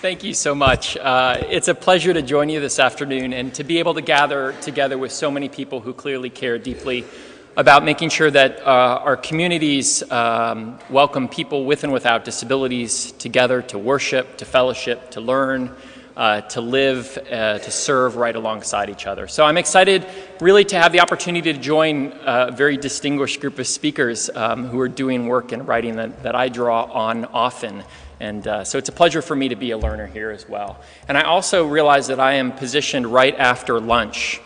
Thank you so much. It's a pleasure to join you this afternoon and to be able to gather together with so many people who clearly care deeply about making sure that our communities welcome people with and without disabilities together to worship, to fellowship, to learn, to live, to serve right alongside each other. So I'm excited really to have the opportunity to join a very distinguished group of speakers who are doing work and writing that I draw on often. And so it's a pleasure for me to be a learner here as well. And I also realize that I am positioned right after lunch.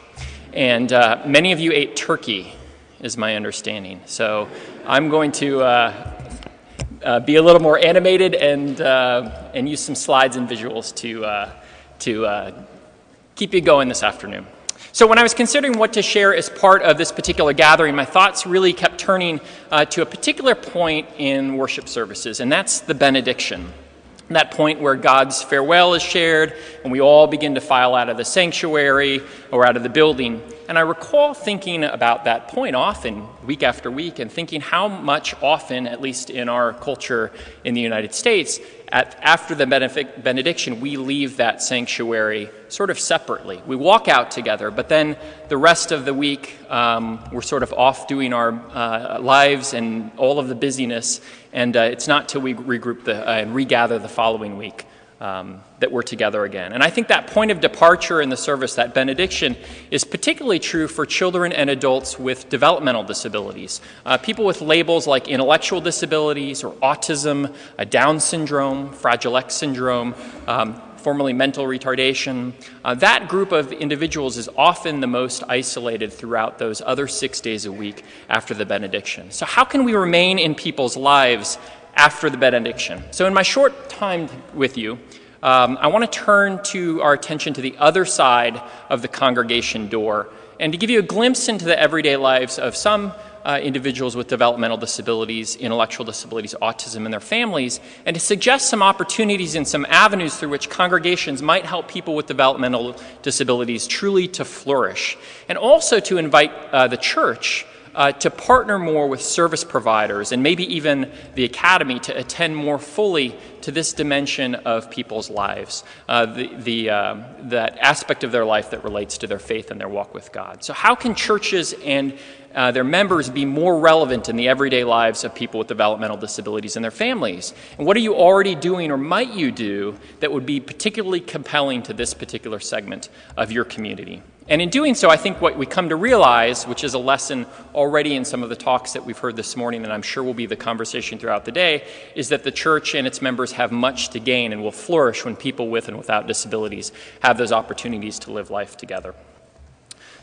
And many of you ate turkey, is my understanding. So I'm going to be a little more animated and use some slides and visuals to keep you going this afternoon. So when I was considering what to share as part of this particular gathering, my thoughts really kept turning to a particular point in worship services, and that's the benediction. That point where God's farewell is shared and we all begin to file out of the sanctuary or out of the building. And I recall thinking about that point often, week after week, and thinking how much often, at least in our culture in the United States, after the benediction, we leave that sanctuary sort of separately. We walk out together, but then the rest of the week, we're sort of off doing our lives and all of the busyness, and it's not till we regroup and regather the following week that we're together again. And I think that point of departure in the service, that benediction, is particularly true for children and adults with developmental disabilities. People with labels like intellectual disabilities or autism, Down syndrome, Fragile X syndrome, formerly mental retardation. That group of individuals is often the most isolated throughout those other 6 days a week after the benediction. So how can we remain in people's lives after the benediction? So in my short time with you, I want to turn our attention to the other side of the congregation door and to give you a glimpse into the everyday lives of some individuals with developmental disabilities, intellectual disabilities, autism, and their families, and to suggest some opportunities and some avenues through which congregations might help people with developmental disabilities truly to flourish, and also to invite the church to partner more with service providers and maybe even the academy to attend more fully to this dimension of people's lives, that aspect of their life that relates to their faith and their walk with God. So how can churches and their members be more relevant in the everyday lives of people with developmental disabilities and their families? And what are you already doing or might you do that would be particularly compelling to this particular segment of your community? And in doing so, I think what we come to realize, which is a lesson already in some of the talks that we've heard this morning, and I'm sure will be the conversation throughout the day, is that the church and its members have much to gain and will flourish when people with and without disabilities have those opportunities to live life together.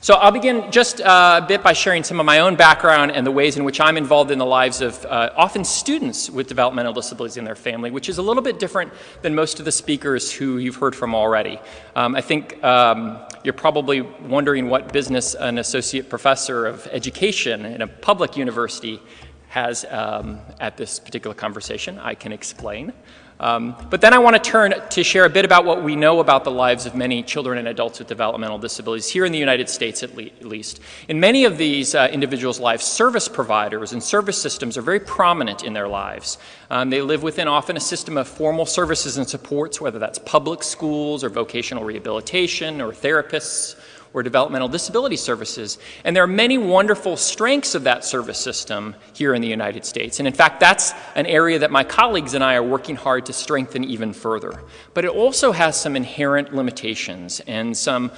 So I'll begin just a bit by sharing some of my own background and the ways in which I'm involved in the lives of often students with developmental disabilities in their family, which is a little bit different than most of the speakers who you've heard from already. I think you're probably wondering what business an associate professor of education in a public university has at this particular conversation. I can explain. But then I want to turn to share a bit about what we know about the lives of many children and adults with developmental disabilities here in the United States at least. In many of these individuals' lives, service providers and service systems are very prominent in their lives. They live within often a system of formal services and supports, whether that's public schools or vocational rehabilitation or therapists or developmental disability services. And there are many wonderful strengths of that service system here in the United States. And in fact, that's an area that my colleagues and I are working hard to strengthen even further. But it also has some inherent limitations and some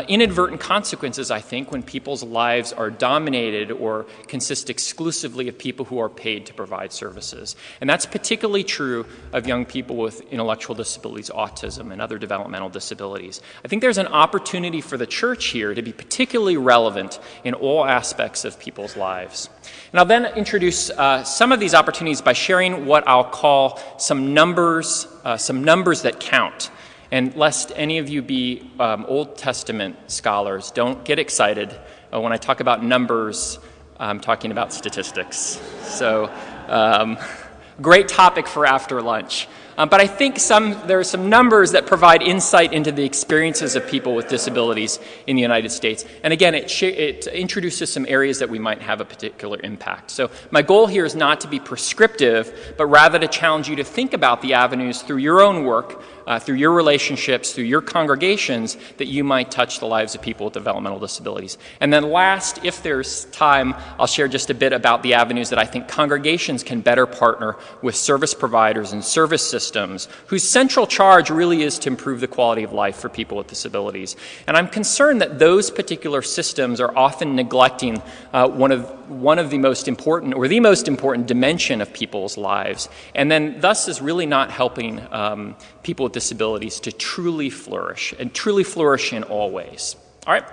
inadvertent consequences, I think, when people's lives are dominated or consist exclusively of people who are paid to provide services. And that's particularly true of young people with intellectual disabilities, autism, and other developmental disabilities. I think there's an opportunity for the church here to be particularly relevant in all aspects of people's lives. And I'll then introduce some of these opportunities by sharing what I'll call some numbers that count. And lest any of you be Old Testament scholars, don't get excited. When I talk about numbers, I'm talking about statistics. So great topic for after lunch. But I think there are some numbers that provide insight into the experiences of people with disabilities in the United States. And again, it introduces some areas that we might have a particular impact. So my goal here is not to be prescriptive, but rather to challenge you to think about the avenues through your own work, through your relationships, through your congregations, that you might touch the lives of people with developmental disabilities. And then last, if there's time, I'll share just a bit about the avenues that I think congregations can better partner with service providers and service systems whose central charge really is to improve the quality of life for people with disabilities. And I'm concerned that those particular systems are often neglecting one of the most important, or the most important dimension of people's lives, and then thus is really not helping people with disabilities to truly flourish, and truly flourish in all ways. All right,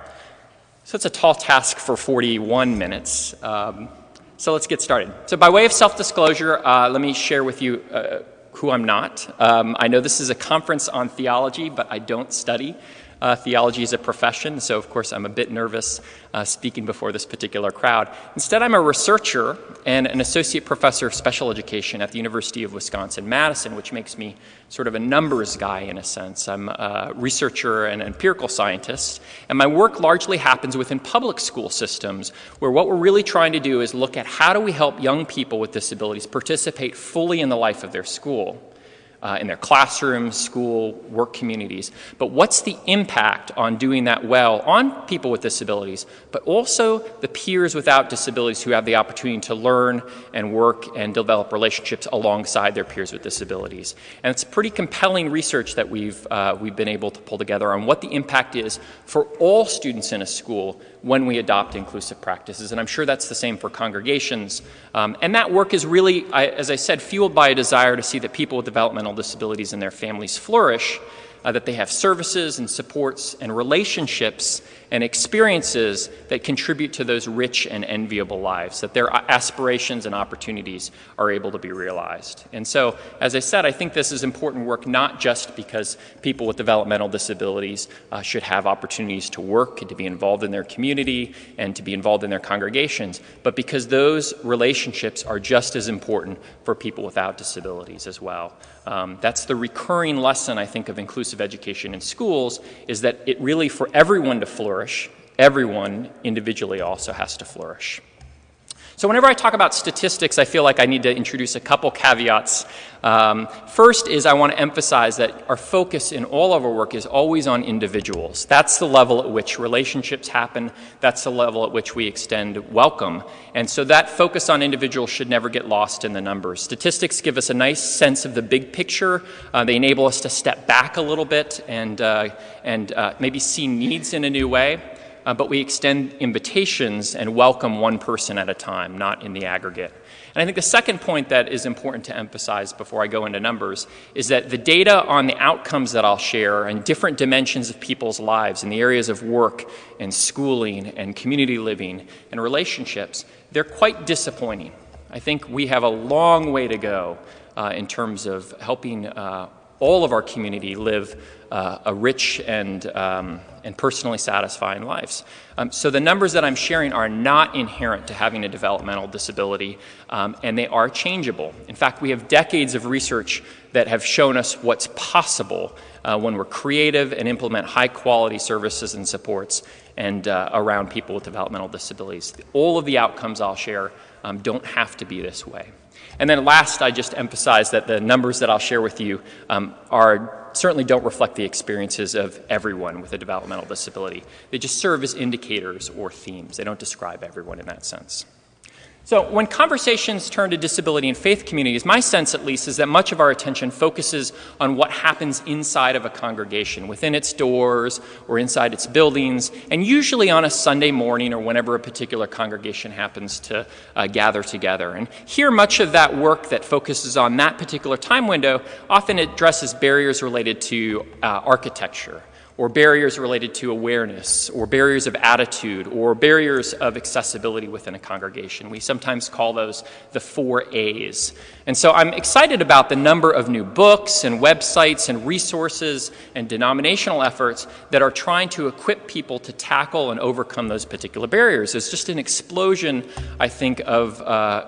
so it's a tall task for 41 minutes. So let's get started. So by way of self-disclosure, let me share with you who I'm not. I know this is a conference on theology, but I don't study theology as a profession, so of course I'm a bit nervous speaking before this particular crowd. Instead, I'm a researcher and an associate professor of special education at the University of Wisconsin-Madison, which makes me sort of a numbers guy in a sense. I'm a researcher and an empirical scientist, and my work largely happens within public school systems, where what we're really trying to do is look at how do we help young people with disabilities participate fully in the life of their school. In their classrooms, school, work communities. But what's the impact on doing that well on people with disabilities, but also the peers without disabilities who have the opportunity to learn and work and develop relationships alongside their peers with disabilities. And it's pretty compelling research that we've been able to pull together on what the impact is for all students in a school when we adopt inclusive practices. And I'm sure that's the same for congregations. And that work is really, as I said, fueled by a desire to see that people with developmental disabilities and their families flourish, that they have services and supports and relationships and experiences that contribute to those rich and enviable lives, that their aspirations and opportunities are able to be realized. And so, as I said, I think this is important work not just because people with developmental disabilities should have opportunities to work and to be involved in their community and to be involved in their congregations, but because those relationships are just as important for people without disabilities as well. That's the recurring lesson, I think, of inclusive education in schools, is that it really, for everyone to flourish, everyone individually also has to flourish. So whenever I talk about statistics, I feel like I need to introduce a couple caveats. First is I want to emphasize that our focus in all of our work is always on individuals. That's the level at which relationships happen. That's the level at which we extend welcome. And so that focus on individuals should never get lost in the numbers. Statistics give us a nice sense of the big picture. They enable us to step back a little bit and maybe see needs in a new way. But we extend invitations and welcome one person at a time, not in the aggregate. And I think the second point that is important to emphasize before I go into numbers is that the data on the outcomes that I'll share and different dimensions of people's lives in the areas of work and schooling and community living and relationships, they're quite disappointing. I think we have a long way to go in terms of helping all of our community live a rich and personally satisfying lives. So the numbers that I'm sharing are not inherent to having a developmental disability, and they are changeable. In fact, we have decades of research that have shown us what's possible when we're creative and implement high-quality services and supports and around people with developmental disabilities. All of the outcomes I'll share don't have to be this way. And then last, I just emphasize that the numbers that I'll share with you certainly don't reflect the experiences of everyone with a developmental disability. They just serve as indicators or themes. They don't describe everyone in that sense. So when conversations turn to disability and faith communities, my sense at least is that much of our attention focuses on what happens inside of a congregation, within its doors or inside its buildings, and usually on a Sunday morning or whenever a particular congregation happens to gather together. And here, much of that work that focuses on that particular time window often addresses barriers related to architecture, or barriers related to awareness, or barriers of attitude, or barriers of accessibility within a congregation. We sometimes call those the 4 A's. And so I'm excited about the number of new books and websites and resources and denominational efforts that are trying to equip people to tackle and overcome those particular barriers. There's just an explosion, I think, of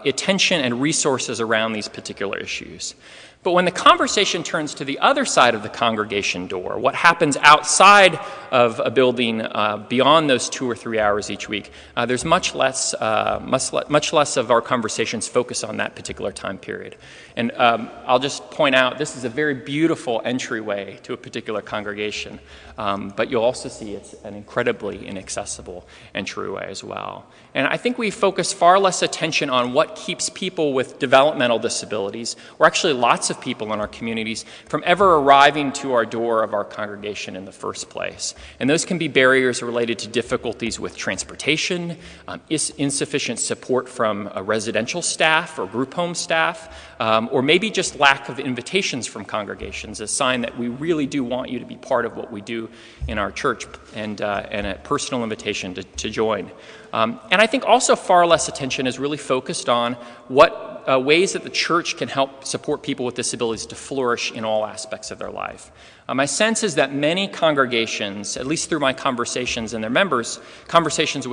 attention and resources around these particular issues. But when the conversation turns to the other side of the congregation door, what happens outside of a building beyond those 2 or 3 hours each week, there's much less of our conversations focus on that particular time period. And I'll just point out, this is a very beautiful entryway to a particular congregation, but you'll also see it's an incredibly inaccessible entryway as well. And I think we focus far less attention on what keeps people with developmental disabilities, or actually lots of people in our communities, from ever arriving to our door of our congregation in the first place. And those can be barriers related to difficulties with transportation, insufficient support from residential staff or group home staff, or maybe just lack of invitations from congregations, a sign that we really do want you to be part of what we do in our church, and a personal invitation to join. And I think also far less attention is really focused on what ways that the church can help support people with disabilities to flourish in all aspects of their life. My sense is that many congregations, at least through my conversations with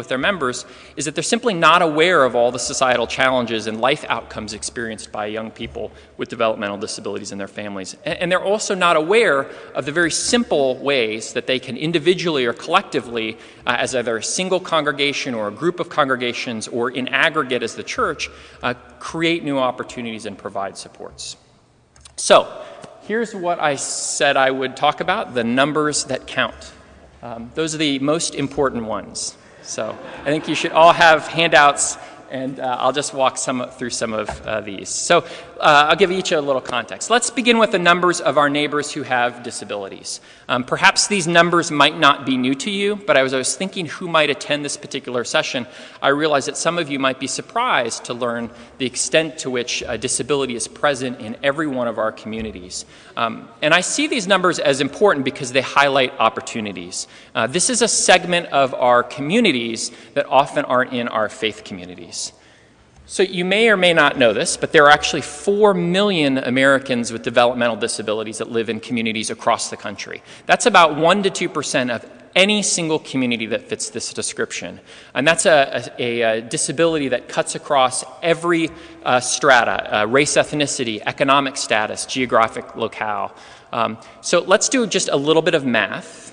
their members, is that they're simply not aware of all the societal challenges and life outcomes experienced by young people with developmental disabilities and their families. And they're also not aware of the very simple ways that they can individually or collectively, as either a single congregation or a group of congregations or in aggregate as the church, create new opportunities and provide supports. So, here's what I said I would talk about, the numbers that count. Those are the most important ones. So I think you should all have handouts, and I'll just walk through some of these. So I'll give each a little context. Let's begin with the numbers of our neighbors who have disabilities. Perhaps these numbers might not be new to you, but as I was thinking who might attend this particular session, I realized that some of you might be surprised to learn the extent to which disability is present in every one of our communities. And I see these numbers as important because they highlight opportunities. This is a segment of our communities that often aren't in our faith communities. So you may or may not know this, but there are actually 4 million Americans with developmental disabilities that live in communities across the country. That's about 1 to 2% of any single community that fits this description. And that's a disability that cuts across every strata, race, ethnicity, economic status, geographic locale. So let's do just a little bit of math,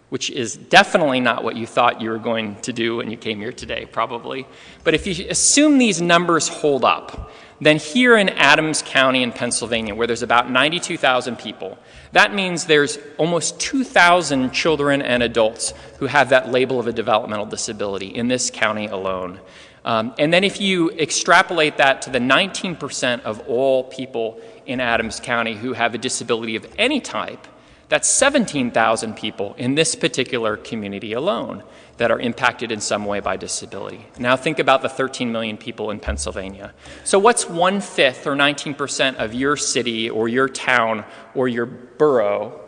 which is definitely not what you thought you were going to do when you came here today, probably. But if you assume these numbers hold up, then here in Adams County in Pennsylvania, where there's about 92,000 people, that means there's almost 2,000 children and adults who have that label of a developmental disability in this county alone. And then if you extrapolate that to the 19% of all people in Adams County who have a disability of any type, that's 17,000 people in this particular community alone that are impacted in some way by disability. Now think about the 13 million people in Pennsylvania. So what's 1/5 or 19% of your city or your town or your borough,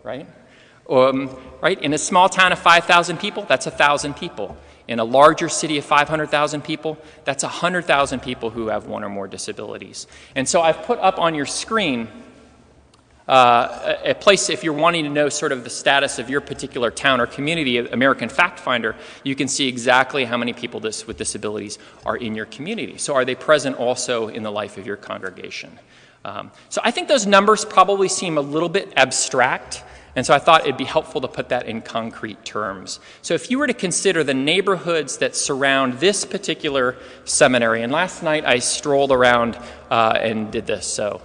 right? Right? In a small town of 5,000 people, that's 1,000 people. In a larger city of 500,000 people, that's 100,000 people who have one or more disabilities. And so I've put up on your screen a place, if you're wanting to know sort of the status of your particular town or community, American Fact Finder, you can see exactly how many people with disabilities are in your community. So are they present also in the life of your congregation? So I think those numbers probably seem a little bit abstract, and so I thought it'd be helpful to put that in concrete terms. So if you were to consider the neighborhoods that surround this particular seminary, and last night I strolled around and did this, so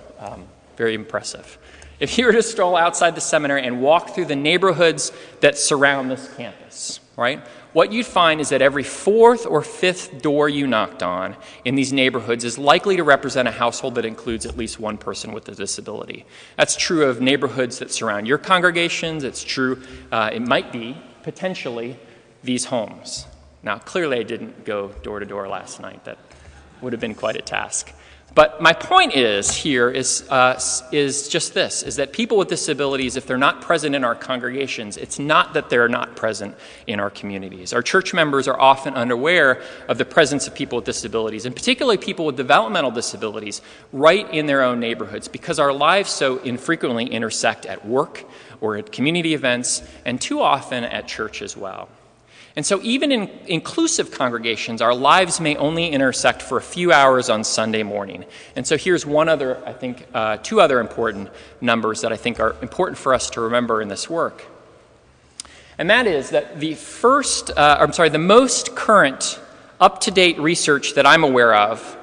very impressive. If you were to stroll outside the seminary and walk through the neighborhoods that surround this campus, right, what you'd find is that every 4th or 5th door you knocked on in these neighborhoods is likely to represent a household that includes at least one person with a disability. That's true of neighborhoods that surround your congregations. It's true, it might be, potentially, these homes. Now, clearly I didn't go door to door last night. That would have been quite a task. But my point is just this, is that people with disabilities, if they're not present in our congregations, it's not that they're not present in our communities. Our church members are often unaware of the presence of people with disabilities, and particularly people with developmental disabilities, right in their own neighborhoods, because our lives so infrequently intersect at work or at community events, and too often at church as well. And so even in inclusive congregations, our lives may only intersect for a few hours on Sunday morning. And so here's one other, I think, two other important numbers that I think are important for us to remember in this work. And that is that the most current up-to-date research that I'm aware of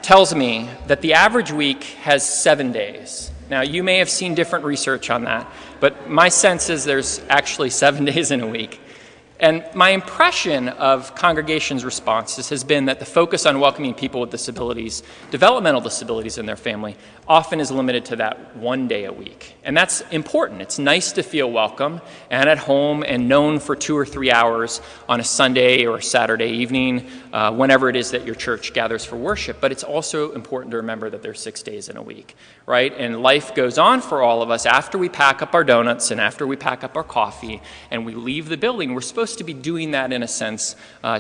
tells me that the average week has 7 days. Now, you may have seen different research on that, but my sense is there's actually 7 days in a week. And my impression of congregations' responses has been that the focus on welcoming people with disabilities, developmental disabilities in their family, often is limited to that 1 day a week. And that's important. It's nice to feel welcome and at home and known for 2 or 3 hours on a Sunday or a Saturday evening, whenever it is that your church gathers for worship. But it's also important to remember that there's 6 days in a week, right? And life goes on for all of us after we pack up our donuts and after we pack up our coffee and we leave the building. We're supposed to be doing that in a sense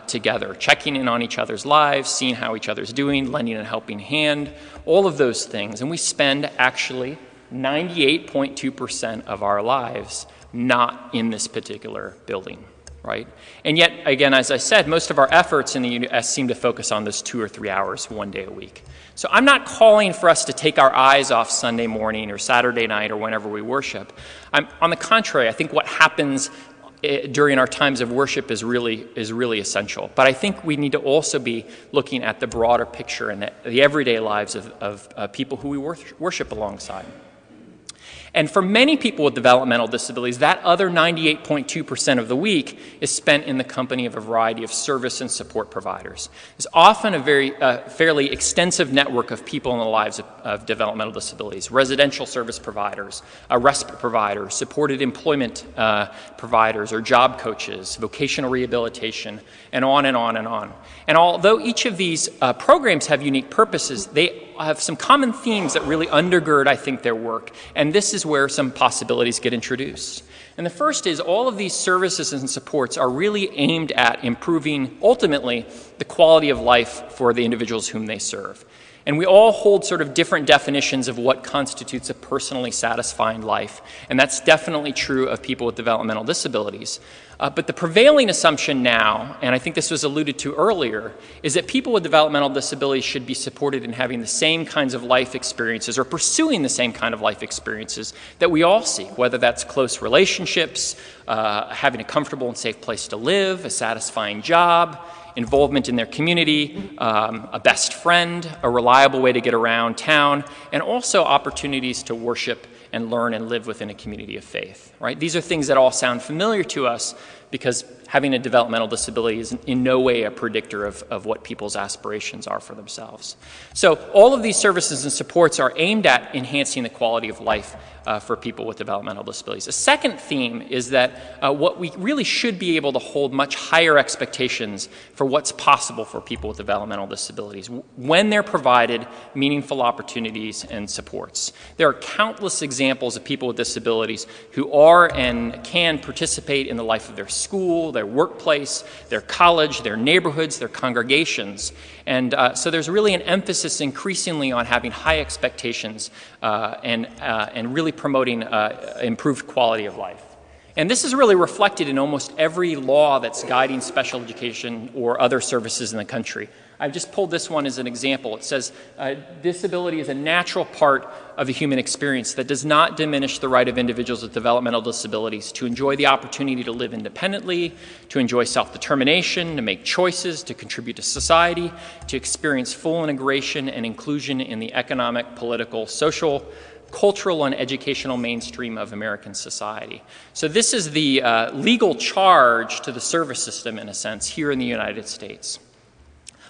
together, checking in on each other's lives, seeing how each other's doing, lending a helping hand, all of those things. And we spend actually 98.2% of our lives not in this particular building, right? And yet, again, as I said, most of our efforts in the U.S. seem to focus on those 2 or 3 hours 1 day a week. So I'm not calling for us to take our eyes off Sunday morning or Saturday night or whenever we worship. On the contrary, I think what happens during our times of worship is really essential. But I think we need to also be looking at the broader picture and the everyday lives of people who we worship alongside. And for many people with developmental disabilities, that other 98.2% of the week is spent in the company of a variety of service and support providers. There's often a fairly extensive network of people in the lives of developmental disabilities: residential service providers, respite providers, supported employment providers or job coaches, vocational rehabilitation, and on and on and on. And although each of these programs have unique purposes, they have some common themes that really undergird, I think, their work. And this is where some possibilities get introduced. And the first is all of these services and supports are really aimed at improving, ultimately, the quality of life for the individuals whom they serve. And we all hold sort of different definitions of what constitutes a personally satisfying life. And that's definitely true of people with developmental disabilities. But the prevailing assumption now, and I think this was alluded to earlier, is that people with developmental disabilities should be supported in having the same kinds of life experiences or pursuing the same kind of life experiences that we all seek, whether that's close relationships, having a comfortable and safe place to live, a satisfying job, involvement in their community, a best friend, a reliable way to get around town, and also opportunities to worship and learn and live within a community of faith, right? These are things that all sound familiar to us because having a developmental disability is in no way a predictor of what people's aspirations are for themselves. So all of these services and supports are aimed at enhancing the quality of life for people with developmental disabilities. A second theme is that what we really should be able to hold much higher expectations for what's possible for people with developmental disabilities when they're provided meaningful opportunities and supports. There are countless examples of people with disabilities who are and can participate in the life of their school, their workplace, their college, their neighborhoods, their congregations. And so there's really an emphasis increasingly on having high expectations and really promoting improved quality of life. And this is really reflected in almost every law that's guiding special education or other services in the country. I've just pulled this one as an example. It says, disability is a natural part of the human experience that does not diminish the right of individuals with developmental disabilities to enjoy the opportunity to live independently, to enjoy self-determination, to make choices, to contribute to society, to experience full integration and inclusion in the economic, political, social, cultural, and educational mainstream of American society. So this is the legal charge to the service system, in a sense, here in the United States.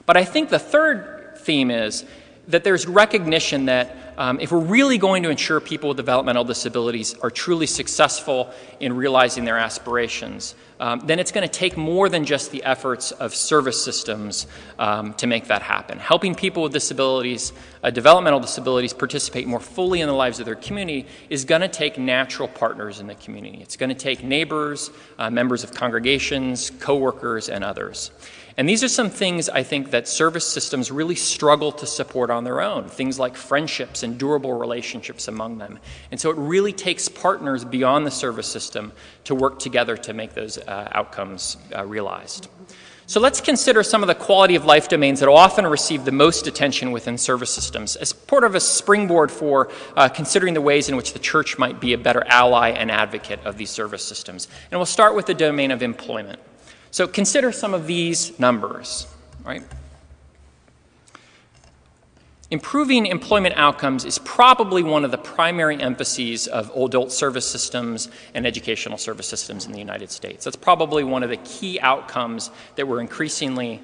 But I think the third theme is that there's recognition that if we're really going to ensure people with developmental disabilities are truly successful in realizing their aspirations, then it's going to take more than just the efforts of service systems to make that happen. Helping people with disabilities, developmental disabilities, participate more fully in the lives of their community is going to take natural partners in the community. It's going to take neighbors, members of congregations, coworkers, and others. And these are some things I think that service systems really struggle to support on their own. Things like friendships and durable relationships among them. And so it really takes partners beyond the service system to work together to make those outcomes realized. So let's consider some of the quality of life domains that often receive the most attention within service systems as part of a springboard for considering the ways in which the church might be a better ally and advocate of these service systems. And we'll start with the domain of employment. So consider some of these numbers, right? Improving employment outcomes is probably one of the primary emphases of adult service systems and educational service systems in the United States. That's probably one of the key outcomes that we're increasingly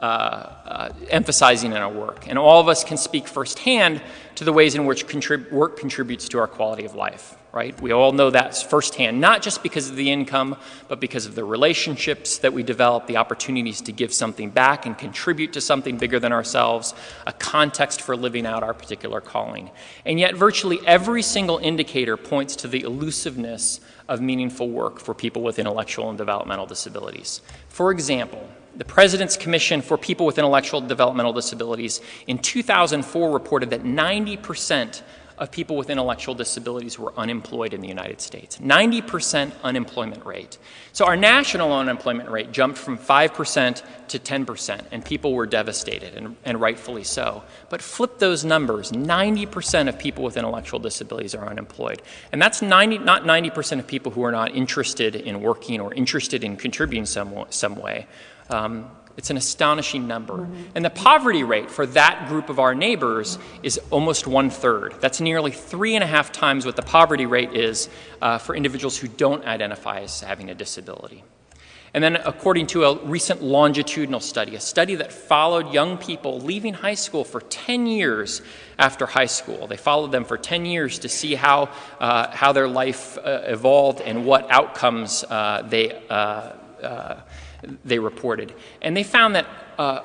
emphasizing in our work. And all of us can speak firsthand to the ways in which work contributes to our quality of life, right? We all know that firsthand, not just because of the income, but because of the relationships that we develop, the opportunities to give something back and contribute to something bigger than ourselves, a context for living out our particular calling. And yet virtually every single indicator points to the elusiveness of meaningful work for people with intellectual and developmental disabilities. For example, the President's Commission for People with Intellectual and Developmental Disabilities in 2004 reported that 90% of people with intellectual disabilities were unemployed in the United States. 90% unemployment rate. So our national unemployment rate jumped from 5% to 10%, and people were devastated, and rightfully so. But flip those numbers, 90% of people with intellectual disabilities are unemployed. And that's not 90% of people who are not interested in working or interested in contributing some way. It's an astonishing number. Mm-hmm. And the poverty rate for that group of our neighbors is almost 1/3. That's nearly 3.5 times what the poverty rate is for individuals who don't identify as having a disability. And then according to a recent longitudinal study, a study that followed young people leaving high school for 10 years after high school. They followed them for 10 years to see how their life evolved and what outcomes they reported. And they found that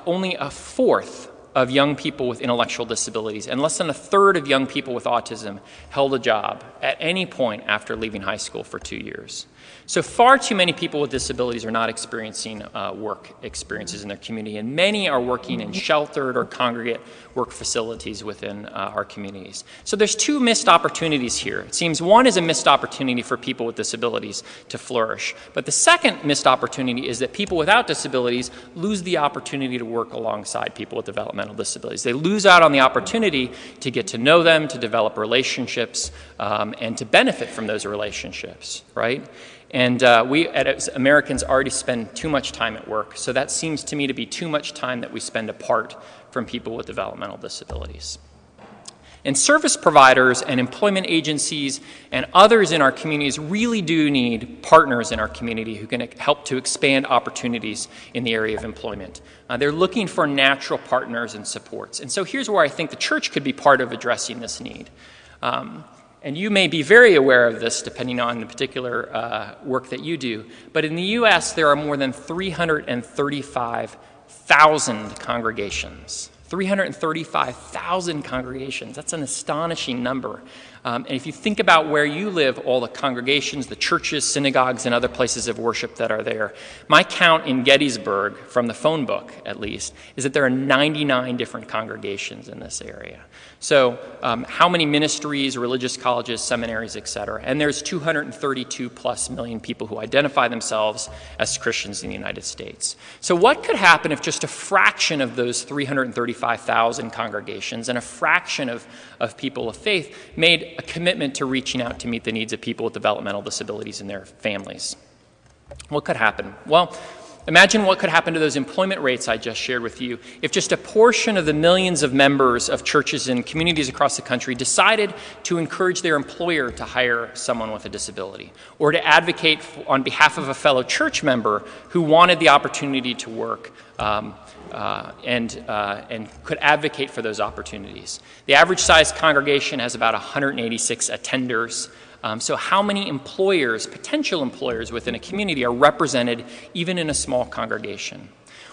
only 1/4 of young people with intellectual disabilities and less than 1/3 of young people with autism held a job at any point after leaving high school for 2 years. So far too many people with disabilities are not experiencing work experiences in their community, and many are working in sheltered or congregate work facilities within our communities. So there's 2 missed opportunities here. It seems one is a missed opportunity for people with disabilities to flourish, but the second missed opportunity is that people without disabilities lose the opportunity to work alongside people with developmental disabilities. They lose out on the opportunity to get to know them, to develop relationships, and to benefit from those relationships, right? And we, as Americans, already spend too much time at work, so that seems to me to be too much time that we spend apart from people with developmental disabilities. And service providers and employment agencies and others in our communities really do need partners in our community who can help to expand opportunities in the area of employment. They're looking for natural partners and supports. And so here's where I think the church could be part of addressing this need. And you may be very aware of this depending on the particular work that you do, but in the U.S. there are more than 335,000 congregations. 335,000 congregations. That's an astonishing number. And if you think about where you live, all the congregations, the churches, synagogues, and other places of worship that are there, my count in Gettysburg, from the phone book at least, is that there are 99 different congregations in this area. So how many ministries, religious colleges, seminaries, et cetera? And there's 232 plus million people who identify themselves as Christians in the United States. So what could happen if just a fraction of those 335,000 congregations and a fraction of people of faith made a commitment to reaching out to meet the needs of people with developmental disabilities and their families? What could happen? Well, imagine what could happen to those employment rates I just shared with you if just a portion of the millions of members of churches and communities across the country decided to encourage their employer to hire someone with a disability, or to advocate on behalf of a fellow church member who wanted the opportunity to work and could advocate for those opportunities. The average size congregation has about 186 attenders. So how many employers, potential employers within a community are represented even in a small congregation?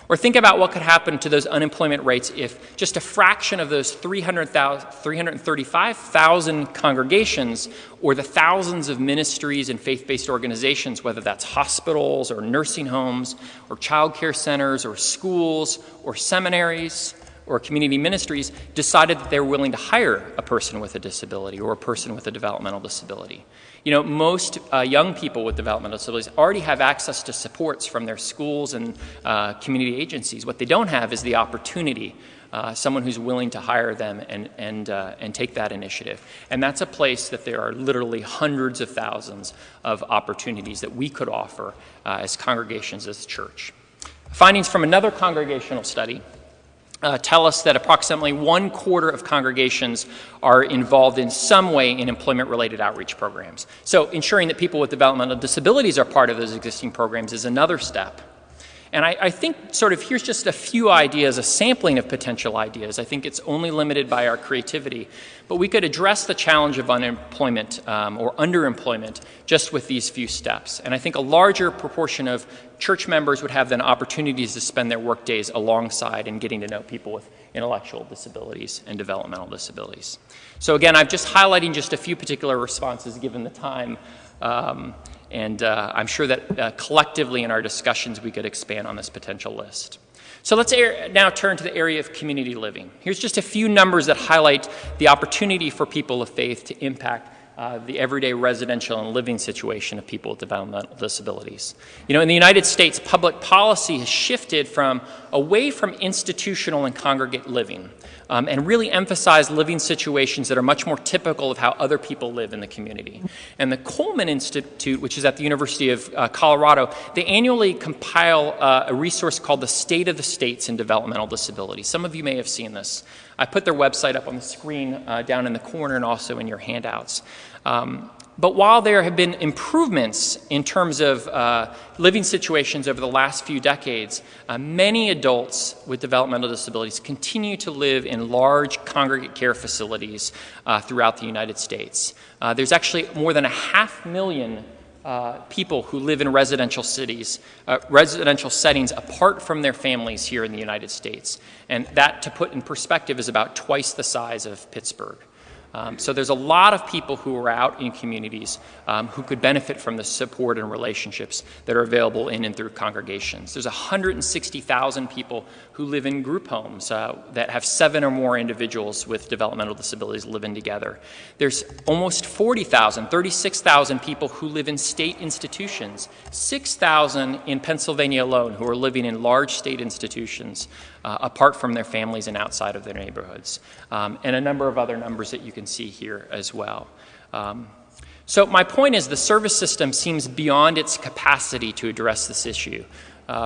Or think about what could happen to those unemployment rates if just a fraction of those 335,000 congregations, or the thousands of ministries and faith-based organizations, whether that's hospitals or nursing homes or child care centers or schools or seminaries or community ministries decided that they were willing to hire a person with a disability or a person with a developmental disability. Most young people with developmental disabilities already have access to supports from their schools and community agencies. What they don't have is the opportunity, someone who's willing to hire them and take that initiative. And that's a place that there are literally hundreds of thousands of opportunities that we could offer as congregations, as a church. Findings from another congregational study tell us that approximately 1/4 of congregations are involved in some way in employment-related outreach programs. So ensuring that people with developmental disabilities are part of those existing programs is another step. And I think here's just a few ideas, a sampling of potential ideas. I think it's only limited by our creativity. But we could address the challenge of unemployment or underemployment just with these few steps. And I think a larger proportion of church members would have then opportunities to spend their work days alongside and getting to know people with intellectual disabilities and developmental disabilities. So again, I'm just highlighting just a few particular responses given the time. And I'm sure that collectively in our discussions we could expand on this potential list. So let's now turn to the area of community living. Here's just a few numbers that highlight the opportunity for people of faith to impact the everyday residential and living situation of people with developmental disabilities. In the United States, public policy has shifted away from institutional and congregate living and really emphasized living situations that are much more typical of how other people live in the community. And the Coleman Institute, which is at the University of Colorado, they annually compile a resource called the State of the States in Developmental Disability. Some of you may have seen this. I put their website up on the screen down in the corner and also in your handouts. But while there have been improvements in terms of living situations over the last few decades, many adults with developmental disabilities continue to live in large congregate care facilities throughout the United States. There's actually more than 500,000 people who live in residential settings apart from their families here in the United States. And that, to put in perspective, is about twice the size of Pittsburgh. So there's a lot of people who are out in communities who could benefit from the support and relationships that are available in and through congregations. There's 160,000 people who live in group homes that have 7 or more individuals with developmental disabilities living together. There's almost 40,000, 36,000 people who live in state institutions, 6,000 in Pennsylvania alone who are living in large state institutions apart from their families and outside of their neighborhoods, and a number of other numbers that you can see here as well. So my point is the service system seems beyond its capacity to address this issue.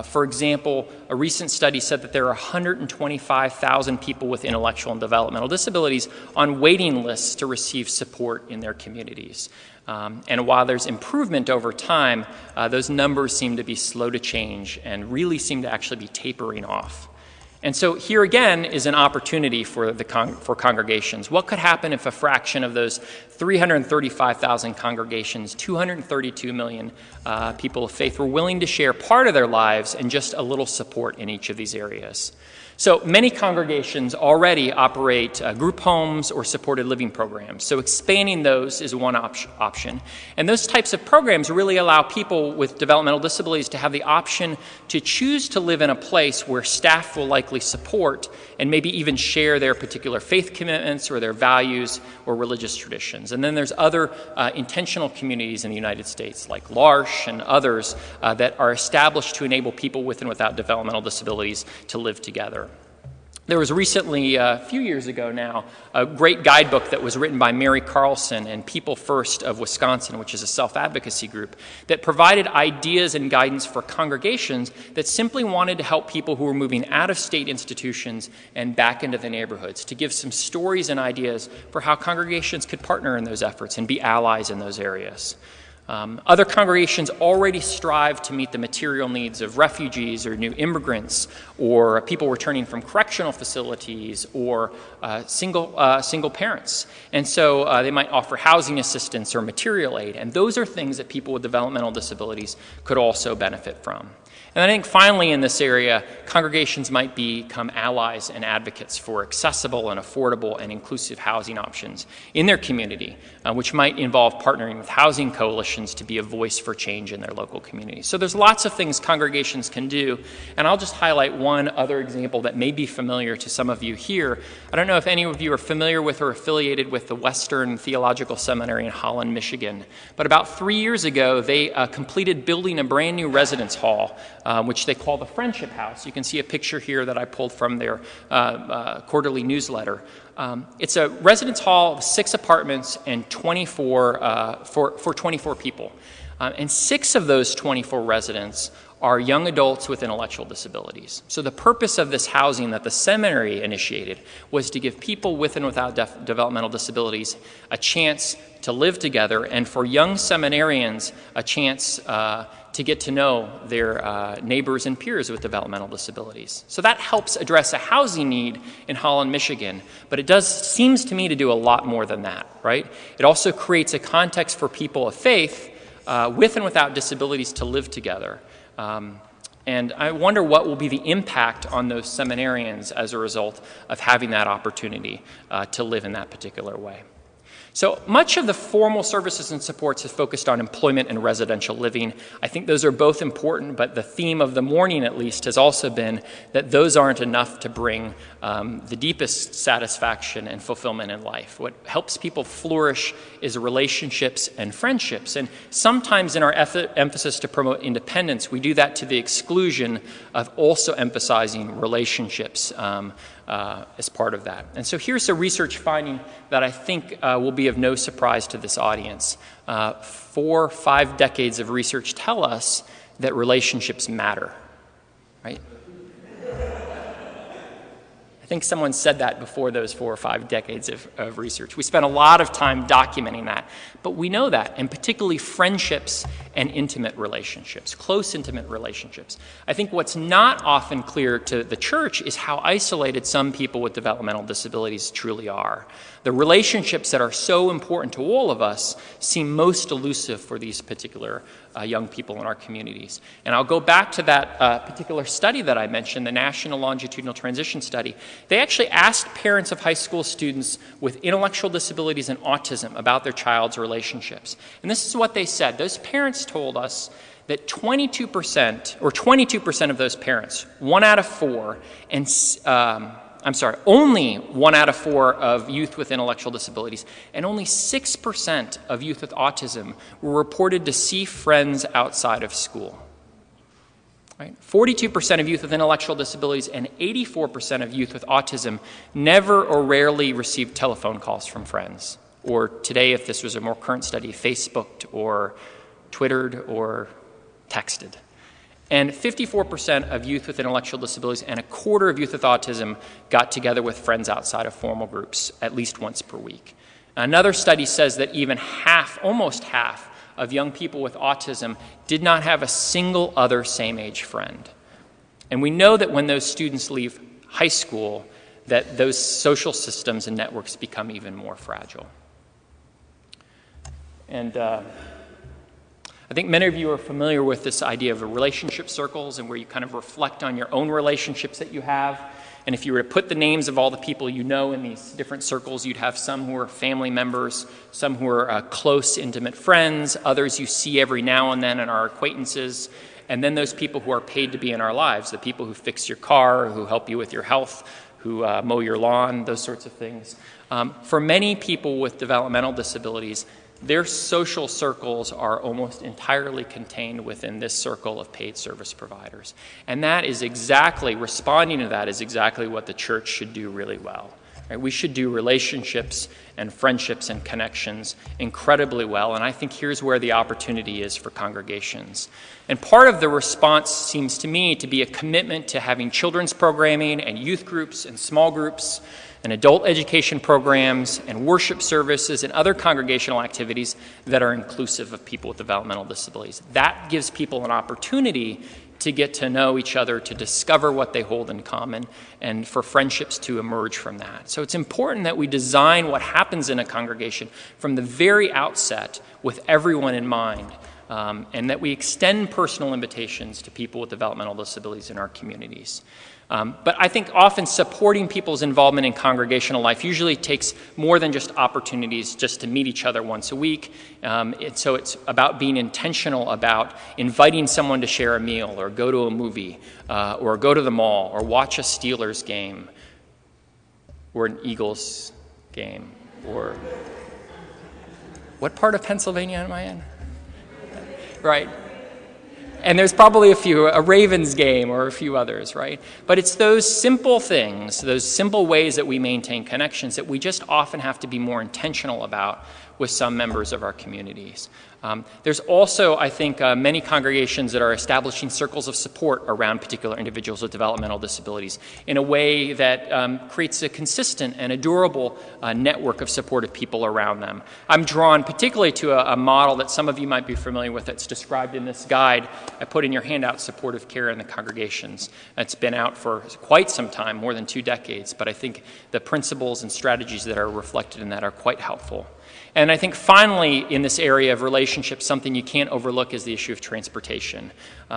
For example, a recent study said that there are 125,000 people with intellectual and developmental disabilities on waiting lists to receive support in their communities. And while there's improvement over time, those numbers seem to be slow to change and really seem to actually be tapering off. And so here again is an opportunity for congregations. What could happen if a fraction of those 335,000 congregations, 232 million people of faith, were willing to share part of their lives and just a little support in each of these areas? So many congregations already operate group homes or supported living programs. So expanding those is one option. And those types of programs really allow people with developmental disabilities to have the option to choose to live in a place where staff will likely support and maybe even share their particular faith commitments or their values or religious traditions. And then there's other intentional communities in the United States like L'Arche and others that are established to enable people with and without developmental disabilities to live together. There was recently, a few years ago now, a great guidebook that was written by Mary Carlson and People First of Wisconsin, which is a self-advocacy group, that provided ideas and guidance for congregations that simply wanted to help people who were moving out of state institutions and back into the neighborhoods, to give some stories and ideas for how congregations could partner in those efforts and be allies in those areas. Other congregations already strive to meet the material needs of refugees or new immigrants or people returning from correctional facilities or single parents. And so they might offer housing assistance or material aid. And those are things that people with developmental disabilities could also benefit from. And I think finally in this area, congregations might become allies and advocates for accessible and affordable and inclusive housing options in their community, which might involve partnering with housing coalitions to be a voice for change in their local community. So there's lots of things congregations can do, and I'll just highlight one other example that may be familiar to some of you here. I don't know if any of you are familiar with or affiliated with the Western Theological Seminary in Holland, Michigan, but about 3 years ago, they completed building a brand new residence hall, which they call the Friendship House. You can see a picture here that I pulled from their quarterly newsletter. It's a residence hall of 6 apartments and 24 for 24 people. And 6 of those 24 residents are young adults with intellectual disabilities. So the purpose of this housing that the seminary initiated was to give people with and without developmental disabilities a chance to live together, and for young seminarians a chance to get to know their neighbors and peers with developmental disabilities. So that helps address a housing need in Holland, Michigan, but it seems to me to do a lot more than that, right? It also creates a context for people of faith with and without disabilities to live together. And I wonder what will be the impact on those seminarians as a result of having that opportunity to live in that particular way. So much of the formal services and supports is focused on employment and residential living. I think those are both important, but the theme of the morning, at least, has also been that those aren't enough to bring the deepest satisfaction and fulfillment in life. What helps people flourish is relationships and friendships. And sometimes in our emphasis to promote independence, we do that to the exclusion of also emphasizing relationships as part of that. And so here's a research finding that I think will be of no surprise to this audience. 4-5 decades of research tell us that relationships matter, right? I think someone said that before those 4 or 5 decades of research. We spent a lot of time documenting that, but we know that, and particularly friendships and intimate relationships, close intimate relationships. I think what's not often clear to the church is how isolated some people with developmental disabilities truly are. The relationships that are so important to all of us seem most elusive for these particular young people in our communities. And I'll go back to that particular study that I mentioned, the National Longitudinal Transition Study. They actually asked parents of high school students with intellectual disabilities and autism about their child's relationships. And this is what they said. Those parents told us that 22% of those parents, 1 out of 4, and only 1 out of 4 of youth with intellectual disabilities, and only 6% of youth with autism were reported to see friends outside of school. Right? 42% of youth with intellectual disabilities and 84% of youth with autism never or rarely received telephone calls from friends. Or today, if this was a more current study, Facebooked or Twittered or texted. And 54% of youth with intellectual disabilities and 1/4 of youth with autism got together with friends outside of formal groups at least once per week. Another study says that even almost half of young people with autism did not have a single other same-age friend. And we know that when those students leave high school, that those social systems and networks become even more fragile. And I think many of you are familiar with this idea of relationship circles, and where you kind of reflect on your own relationships that you have. And if you were to put the names of all the people you know in these different circles, you'd have some who are family members, some who are close, intimate friends, others you see every now and then and are acquaintances, and then those people who are paid to be in our lives, the people who fix your car, who help you with your health, who mow your lawn, those sorts of things. For many people with developmental disabilities, their social circles are almost entirely contained within this circle of paid service providers. And that is exactly, responding to that is exactly what the church should do really well. Right? We should do relationships and friendships and connections incredibly well, and I think here's where the opportunity is for congregations. And part of the response seems to me to be a commitment to having children's programming and youth groups and small groups and adult education programs and worship services and other congregational activities that are inclusive of people with developmental disabilities. That gives people an opportunity to get to know each other, to discover what they hold in common, and for friendships to emerge from that. So it's important that we design what happens in a congregation from the very outset with everyone in mind, and that we extend personal invitations to people with developmental disabilities in our communities. But I think often supporting people's involvement in congregational life usually takes more than just opportunities just to meet each other once a week. So it's about being intentional about inviting someone to share a meal or go to a movie or go to the mall or watch a Steelers game or an Eagles game. Or what part of Pennsylvania am I in? Right. And there's probably a Ravens game or a few others, right? But it's those simple things, those simple ways that we maintain connections that we just often have to be more intentional about with some members of our communities. There's also, I think, many congregations that are establishing circles of support around particular individuals with developmental disabilities in a way that creates a consistent and a durable network of supportive people around them. I'm drawn particularly to a model that some of you might be familiar with that's described in this guide I put in your handout, Supportive Care in the Congregations. It's been out for quite some time, more than 2 decades, but I think the principles and strategies that are reflected in that are quite helpful. And I think finally, in this area of relationships, something you can't overlook is the issue of transportation.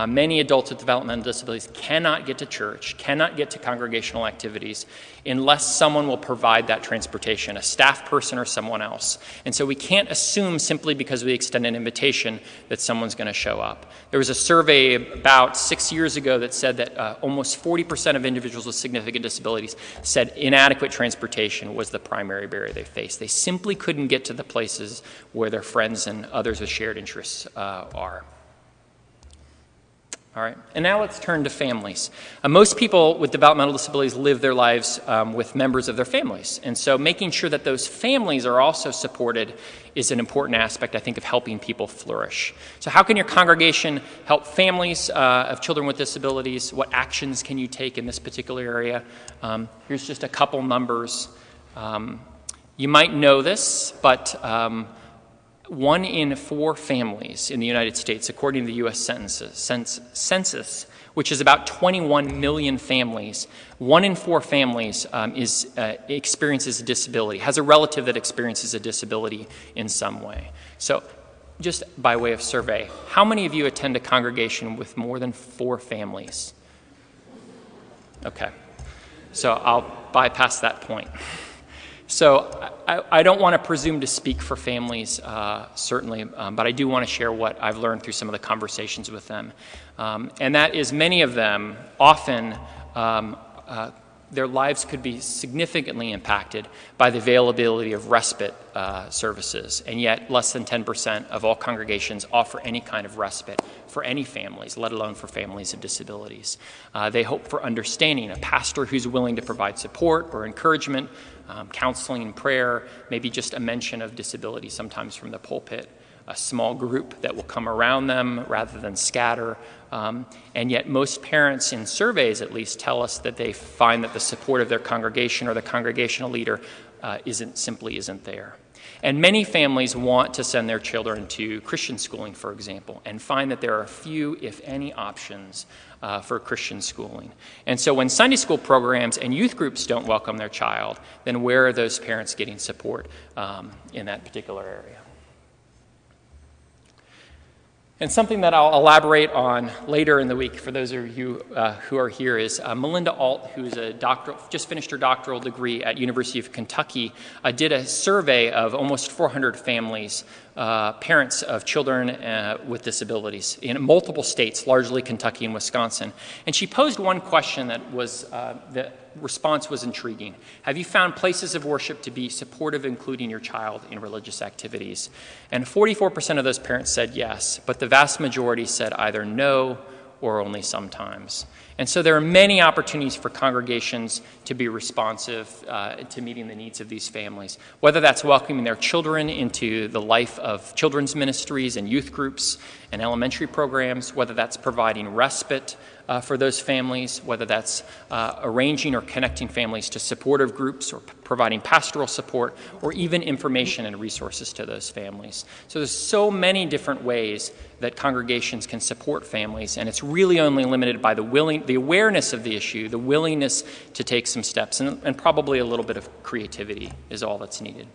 Many adults with developmental disabilities cannot get to church, cannot get to congregational activities unless someone will provide that transportation, a staff person or someone else. And so we can't assume simply because we extend an invitation that someone's going to show up. There was a survey about 6 years ago that said that almost 40% of individuals with significant disabilities said inadequate transportation was the primary barrier they faced. They simply couldn't get to the places where their friends and others with shared interests are. All right, and now let's turn to families. Most people with developmental disabilities live their lives with members of their families, and so making sure that those families are also supported is an important aspect, I think, of helping people flourish. So how can your congregation help families of children with disabilities? What actions can you take in this particular area? Here's just a couple numbers. You might know this, but 1 in 4 families in the United States, according to the U.S. Census, which is about 21 million families, 1 in 4 families experiences a disability, has a relative that experiences a disability in some way. So just by way of survey, how many of you attend a congregation with more than 4 families? Okay, so I'll bypass that point. So I don't want to presume to speak for families, certainly, but I do want to share what I've learned through some of the conversations with them. And that is many of them, often, their lives could be significantly impacted by the availability of respite services, and yet less than 10% of all congregations offer any kind of respite for any families, let alone for families of disabilities. They hope for understanding, a pastor who's willing to provide support or encouragement, counseling and prayer, maybe just a mention of disability sometimes from the pulpit, a small group that will come around them rather than scatter. And yet most parents, in surveys at least, tell us that they find that the support of their congregation or the congregational leader simply isn't there. And many families want to send their children to Christian schooling, for example, and find that there are few, if any, options for Christian schooling. And so when Sunday school programs and youth groups don't welcome their child, then where are those parents getting support in that particular area? And something that I'll elaborate on later in the week for those of you who are here is Melinda Alt, who's just finished her doctoral degree at University of Kentucky, did a survey of almost 400 families, parents of children with disabilities in multiple states, largely Kentucky and Wisconsin. And she posed one question that was, the response was intriguing. Have you found places of worship to be supportive, including your child in religious activities? And 44% of those parents said yes, but the vast majority said either no or only sometimes. And so there are many opportunities for congregations to be responsive to meeting the needs of these families, whether that's welcoming their children into the life of children's ministries and youth groups and elementary programs, whether that's providing respite for those families, whether that's arranging or connecting families to supportive groups or providing pastoral support, or even information and resources to those families. So there's so many different ways that congregations can support families, and it's really only limited by the awareness of the issue, the willingness to take some steps, and probably a little bit of creativity is all that's needed.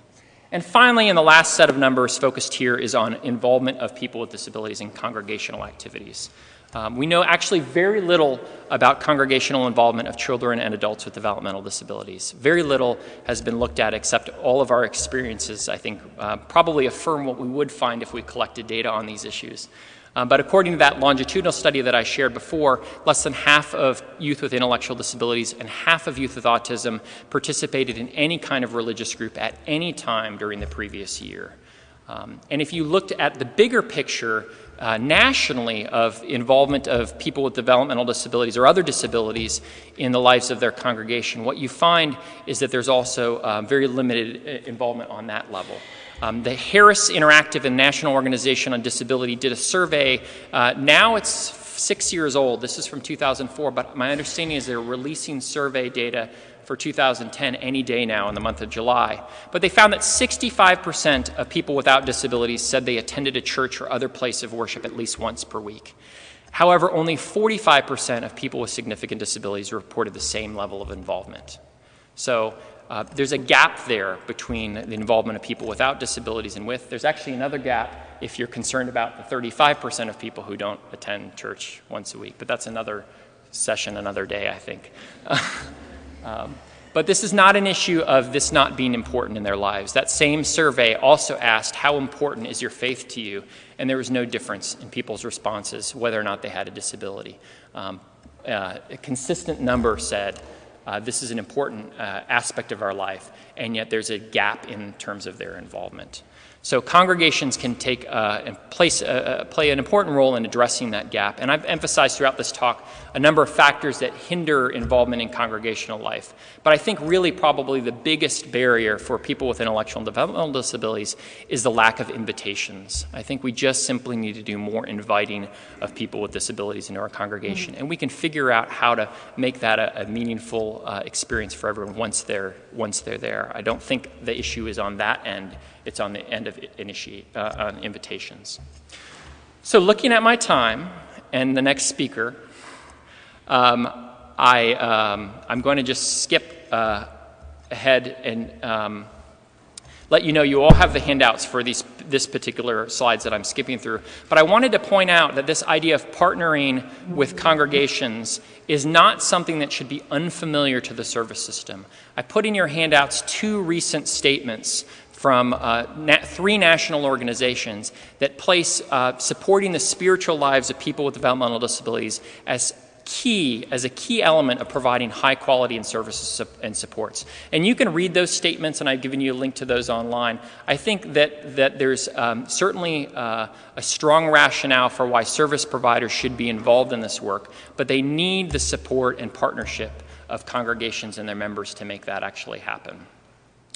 And finally, in the last set of numbers focused here is on involvement of people with disabilities in congregational activities. We know actually very little about congregational involvement of children and adults with developmental disabilities. Very little has been looked at, except all of our experiences, I think, probably affirm what we would find if we collected data on these issues. But according to that longitudinal study that I shared before, less than half of youth with intellectual disabilities and half of youth with autism participated in any kind of religious group at any time during the previous year. And if you looked at the bigger picture nationally of involvement of people with developmental disabilities or other disabilities in the lives of their congregation, what you find is that there's also very limited involvement on that level. The Harris Interactive and National Organization on Disability did a survey. Now it's 6 years old. This is from 2004, but my understanding is they're releasing survey data for 2010 any day now in the month of July. But they found that 65% of people without disabilities said they attended a church or other place of worship at least once per week. However, only 45% of people with significant disabilities reported the same level of involvement. So there's a gap there between the involvement of people without disabilities and with. There's actually another gap if you're concerned about the 35% of people who don't attend church once a week. But that's another session, another day, I think. But this is not an issue of this not being important in their lives. That same survey also asked, how important is your faith to you? And there was no difference in people's responses, whether or not they had a disability. A consistent number said, this is an important aspect of our life, and yet there's a gap in terms of their involvement. So congregations can take and play an important role in addressing that gap. And I've emphasized throughout this talk a number of factors that hinder involvement in congregational life. But I think really probably the biggest barrier for people with intellectual and developmental disabilities is the lack of invitations. I think we just simply need to do more inviting of people with disabilities into our congregation. And we can figure out how to make that a meaningful experience for everyone once they're there. I don't think the issue is on that end. It's on the end of invitations. So looking at my time and the next speaker, I'm going to just skip ahead and let you know you all have the handouts for this particular slides that I'm skipping through. But I wanted to point out that this idea of partnering with congregations is not something that should be unfamiliar to the service system. I put in your handouts 2 recent statements from 3 national organizations that place supporting the spiritual lives of people with developmental disabilities as a key element of providing high quality and services and supports. And you can read those statements, and I've given you a link to those online. I think that there's certainly a strong rationale for why service providers should be involved in this work, but they need the support and partnership of congregations and their members to make that actually happen.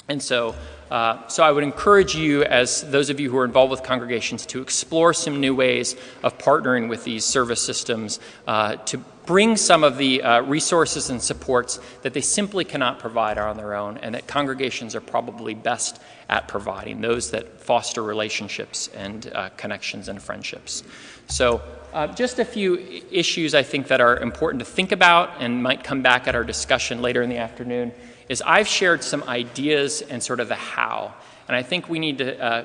And so I would encourage you, as those of you who are involved with congregations, to explore some new ways of partnering with these service systems to bring some of the resources and supports that they simply cannot provide on their own, and that congregations are probably best at providing, those that foster relationships and connections and friendships. So just a few issues I think that are important to think about and might come back at our discussion later in the afternoon is I've shared some ideas and sort of the how. And I think we need to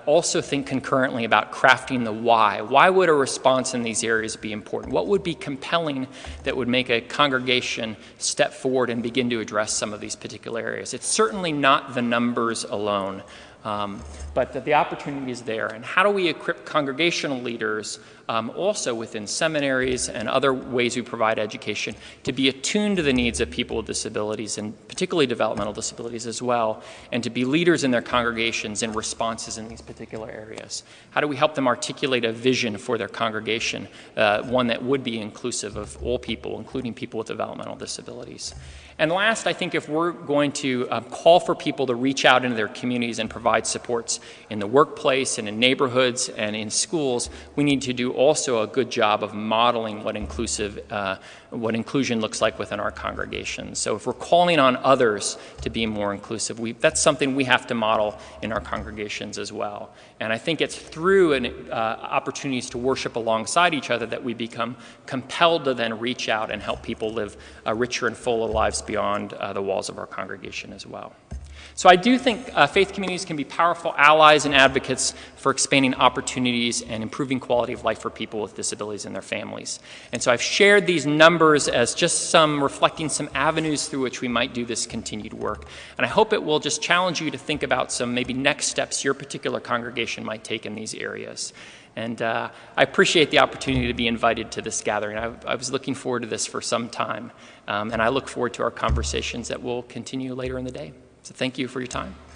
also think concurrently about crafting the why. Why would a response in these areas be important? What would be compelling that would make a congregation step forward and begin to address some of these particular areas? It's certainly not the numbers alone, but that the opportunity is there. And how do we equip congregational leaders also within seminaries and other ways we provide education to be attuned to the needs of people with disabilities, and particularly developmental disabilities as well, and to be leaders in their congregations in responses in these particular areas? How do we help them articulate a vision for their congregation, one that would be inclusive of all people, including people with developmental disabilities? And last, I think if we're going to call for people to reach out into their communities and provide supports in the workplace and in neighborhoods and in schools, we need to do also a good job of modeling what inclusion looks like within our congregations. So if we're calling on others to be more inclusive, that's something we have to model in our congregations as well. And I think it's through opportunities to worship alongside each other that we become compelled to then reach out and help people live richer and fuller lives beyond the walls of our congregation as well. So I do think faith communities can be powerful allies and advocates for expanding opportunities and improving quality of life for people with disabilities and their families. And so I've shared these numbers as just reflecting some avenues through which we might do this continued work. And I hope it will just challenge you to think about some maybe next steps your particular congregation might take in these areas. And I appreciate the opportunity to be invited to this gathering. I was looking forward to this for some time. And I look forward to our conversations that will continue later in the day. So thank you for your time.